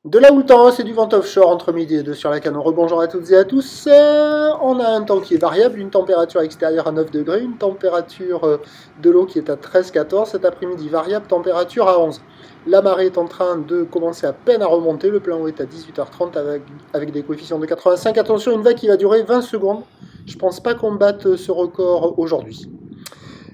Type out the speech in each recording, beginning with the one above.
De là où le temps, c'est du vent offshore entre midi et 2 sur la Canon. Rebonjour à toutes et à tous. On a un temps qui est variable, une température extérieure à 9 degrés, une température de l'eau qui est à 13-14. Cet après-midi, variable, température à 11. La marée est en train de commencer à peine à remonter. Le plein eau est à 18h30 avec des coefficients de 85. Attention, une vague qui va durer 20 secondes. Je pense pas qu'on batte ce record aujourd'hui.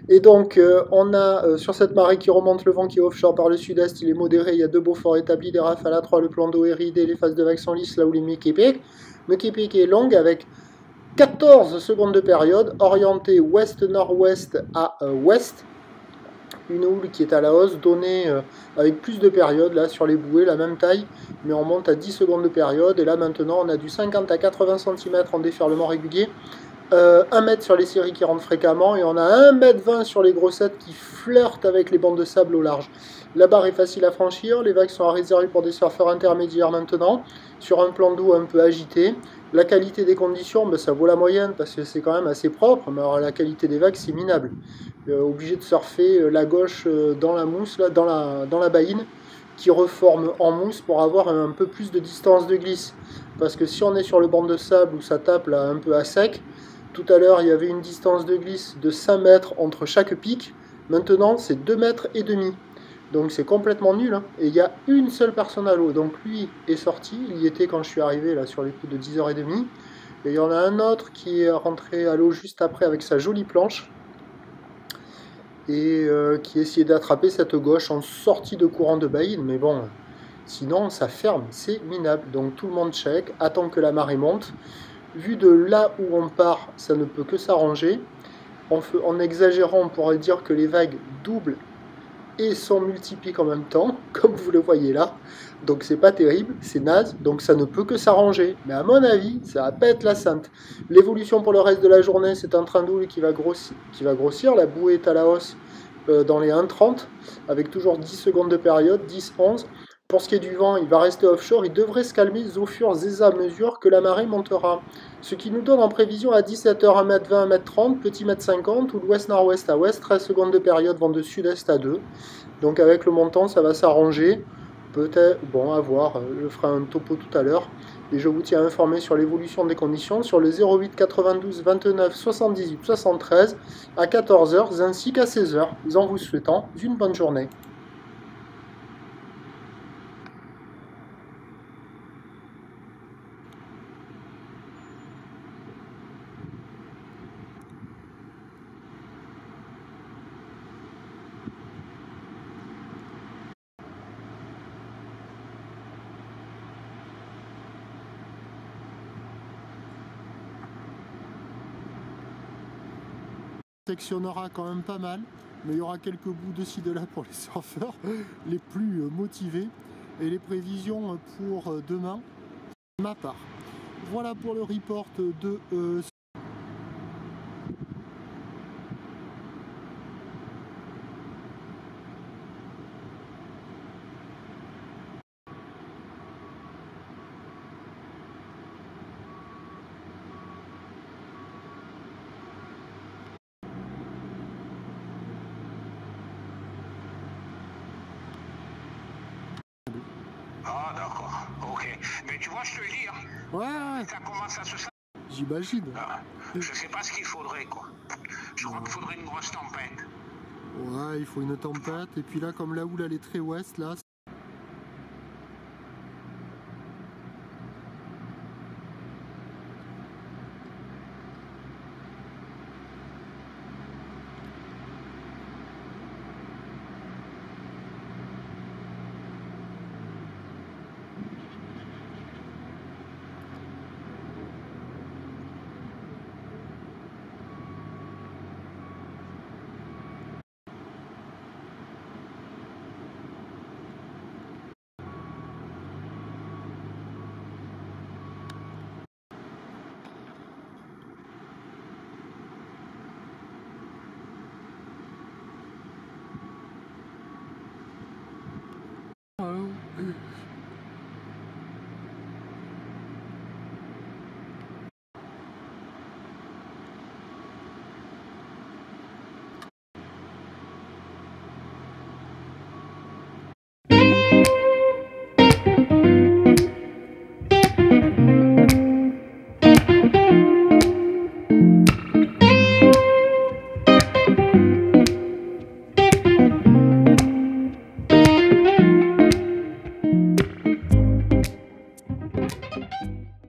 Et donc, on a sur cette marée qui remonte le vent qui est offshore par le sud-est, il est modéré, il y a deux beaux forts établis, des rafales à 3, le plan d'eau est ridé, les phases de vagues sont lisses là où les Mekipik. Mekipik est longue avec 14 secondes de période, orientée ouest-nord-ouest à ouest. Une houle qui est à la hausse, donnée avec plus de période, là sur les bouées, la même taille, mais on monte à 10 secondes de période, et là maintenant on a du 50 à 80 cm en déferlement régulier. 1 mètre sur les séries qui rentrent fréquemment et on a 1,20 m sur les grossettes qui flirtent avec les bancs de sable au large. La barre est facile à franchir, les vagues sont à réserver pour des surfeurs intermédiaires maintenant, sur un plan d'eau un peu agité. La qualité des conditions, ben, ça vaut la moyenne parce que c'est quand même assez propre, mais alors la qualité des vagues c'est minable. Obligé de surfer la gauche dans la mousse, là, dans la baïne, qui reforme en mousse pour avoir un peu plus de distance de glisse. Parce que si on est sur le banc de sable où ça tape là un peu à sec, tout à l'heure, il y avait une distance de glisse de 5 mètres entre chaque pic. Maintenant, c'est 2 mètres et demi. Donc c'est complètement nul. Hein. Et il y a une seule personne à l'eau. Donc lui est sorti. Il y était quand je suis arrivé là sur les coups de 10h30. Et il y en a un autre qui est rentré à l'eau juste après avec sa jolie planche. Et qui essayait d'attraper cette gauche en sortie de courant de baïne. Mais bon, sinon ça ferme. C'est minable. Donc tout le monde check. Attend que la marée monte. Vu de là où on part, ça ne peut que s'arranger. En exagérant, on pourrait dire que les vagues doublent et sont multipliées en même temps, comme vous le voyez là. Donc c'est pas terrible, c'est naze, donc ça ne peut que s'arranger. Mais à mon avis, ça va pas être la sainte. L'évolution pour le reste de la journée, c'est un train d'houle qui va grossir. La bouée est à la hausse dans les 1,30, avec toujours 10 secondes de période, 10-11. Pour ce qui est du vent, il va rester offshore, il devrait se calmer au fur et à mesure que la marée montera. Ce qui nous donne en prévision à 17h 1m20, 1m30, petit mètre 50, ou d'ouest-nord-ouest à ouest, 13 secondes de période, vent de sud-est à 2. Donc avec le montant, ça va s'arranger. Peut-être, bon, à voir, je ferai un topo tout à l'heure. Et je vous tiens informé sur l'évolution des conditions sur le 08 92 29 78 73 à 14h ainsi qu'à 16h, en vous souhaitant une bonne journée. Sectionnera quand même pas mal, mais il y aura quelques bouts de ci de là pour les surfeurs les plus motivés, et les prévisions pour demain, ma part. Voilà pour le report de Ah d'accord, ok. Mais tu vois, je te le dis, hein, ouais, ça commence à se... j'imagine. Ah, je sais pas ce qu'il faudrait, quoi. Je crois qu'il faudrait une grosse tempête. Ouais, il faut une tempête, et puis là, comme la houle elle est très ouest, là,